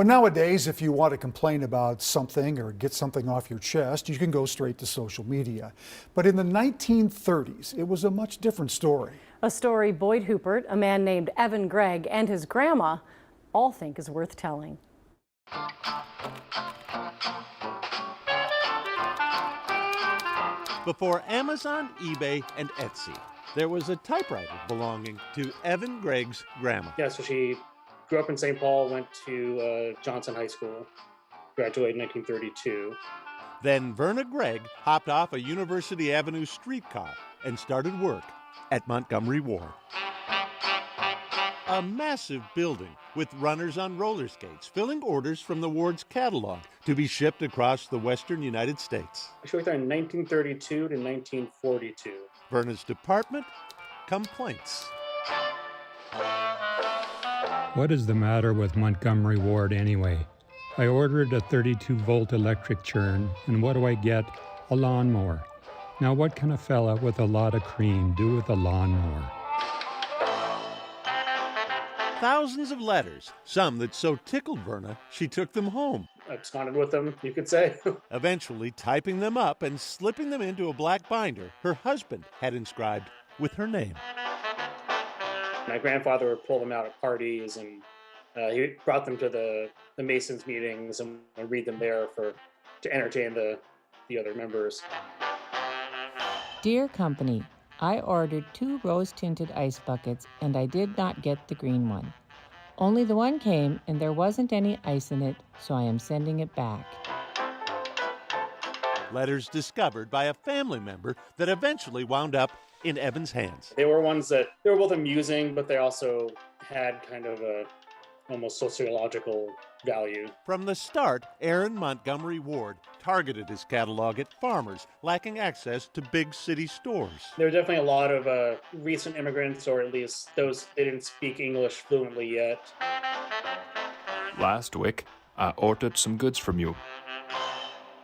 Well, nowadays, if you want to complain about something or get something off your chest, you can go straight to social media. But in the 1930s, it was a much different story. A story Boyd Huppert, a man named Verna Gregg, and his grandma all think is worth telling. Before Amazon, eBay, and Etsy, there was a typewriter belonging to Verna Gregg's grandma. Yeah, so she grew up in St. Paul, went to Johnson High School, graduated in 1932. Then Verna Gregg hopped off a University Avenue streetcar and started work at Montgomery Ward. A massive building with runners on roller skates, filling orders from the Ward's catalog to be shipped across the western United States. She worked there in 1932 to 1942. Verna's department, complaints. What is the matter with Montgomery Ward anyway? I ordered a 32-volt electric churn, and what do I get? A lawnmower. Now what can a fella with a lot of cream do with a lawnmower? Thousands of letters, some that so tickled Verna, she took them home. Absconded with them, you could say. Eventually typing them up and slipping them into a black binder her husband had inscribed with her name. My grandfather would pull them out at parties, and he brought them to the Masons meetings and read them there to entertain the other members. Dear company, I ordered 2 rose-tinted ice buckets and I did not get the green one. Only the one came and there wasn't any ice in it, so I am sending it back. Letters discovered by a family member that eventually wound up in Evan's hands. They were ones that they were both amusing, but they also had kind of a almost sociological value. From the start, Aaron Montgomery Ward targeted his catalog at farmers lacking access to big city stores. There were definitely a lot of recent immigrants, or at least those they didn't speak English fluently yet. Last week, I ordered some goods from you.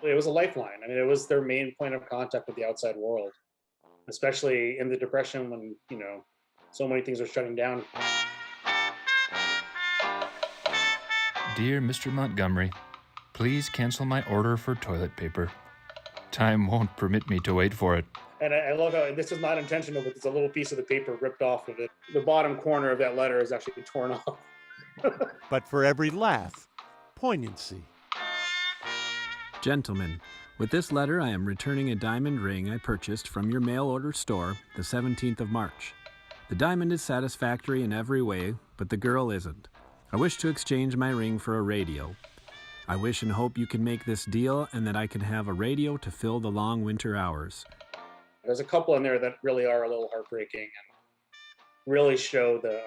It was a lifeline. I mean, it was their main point of contact with the outside world, especially in the Depression when, so many things were shutting down. Dear Mr. Montgomery, please cancel my order for toilet paper. Time won't permit me to wait for it. And I love how this is not intentional, but there's a little piece of the paper ripped off of it. The bottom corner of that letter is actually torn off. But for every laugh, poignancy. Gentlemen, with this letter I am returning a diamond ring I purchased from your mail order store the 17th of March. The diamond is satisfactory in every way, but the girl isn't. I wish to exchange my ring for a radio. I wish and hope you can make this deal and that I can have a radio to fill the long winter hours. There's a couple in there that really are a little heartbreaking and really show the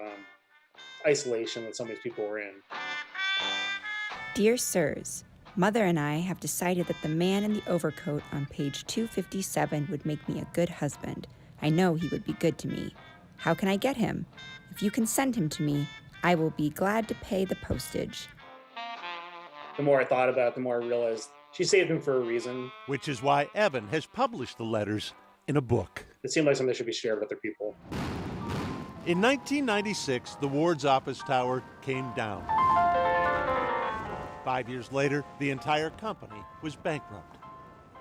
isolation that some of these people were in. Dear Sirs, Mother and I have decided that the man in the overcoat on page 257 would make me a good husband. I know he would be good to me. How can I get him? If you can send him to me, I will be glad to pay the postage. The more I thought about it, the more I realized she saved him for a reason. Which is why Evan has published the letters in a book. It seemed like something that should be shared with other people. In 1996, the Ward's office tower came down. 5 years later, the entire company was bankrupt.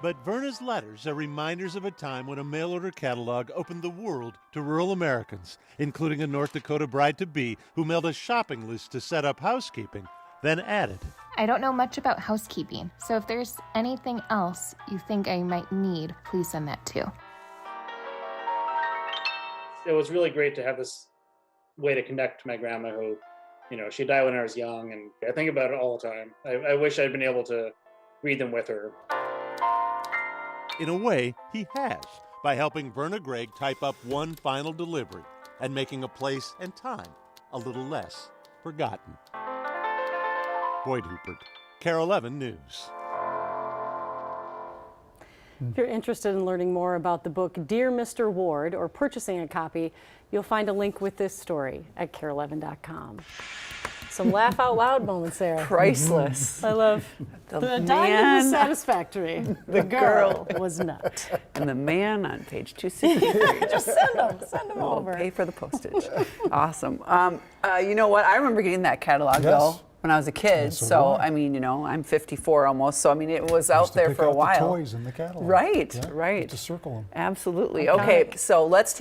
But Verna's letters are reminders of a time when a mail-order catalog opened the world to rural Americans, including a North Dakota bride-to-be who mailed a shopping list to set up housekeeping, then added, I don't know much about housekeeping, so if there's anything else you think I might need, please send that too. It was really great to have this way to connect to my grandma who, she died when I was young, and I think about it all the time. I wish I'd been able to read them with her. In a way, he has, by helping Verna Gregg type up one final delivery and making a place and time a little less forgotten. Boyd Huppert, KARE 11 News. If you're interested in learning more about the book Dear Mr. Ward or purchasing a copy, you'll find a link with this story at KARE11.com. Some laugh out loud moments there. Priceless. I love the diamond was satisfactory. The girl was not. And the man on page 263. Just send them over. Pay for the postage. Awesome. You know what? I remember getting that catalog, though. when I was a kid. Yeah, so So, do I. I mean, you know, I'm 54 almost. So, I mean, it was Used out to there pick for a out the while. toys in the catalog. Right, Yeah, right. get to circle them. Absolutely. Okay, so let's take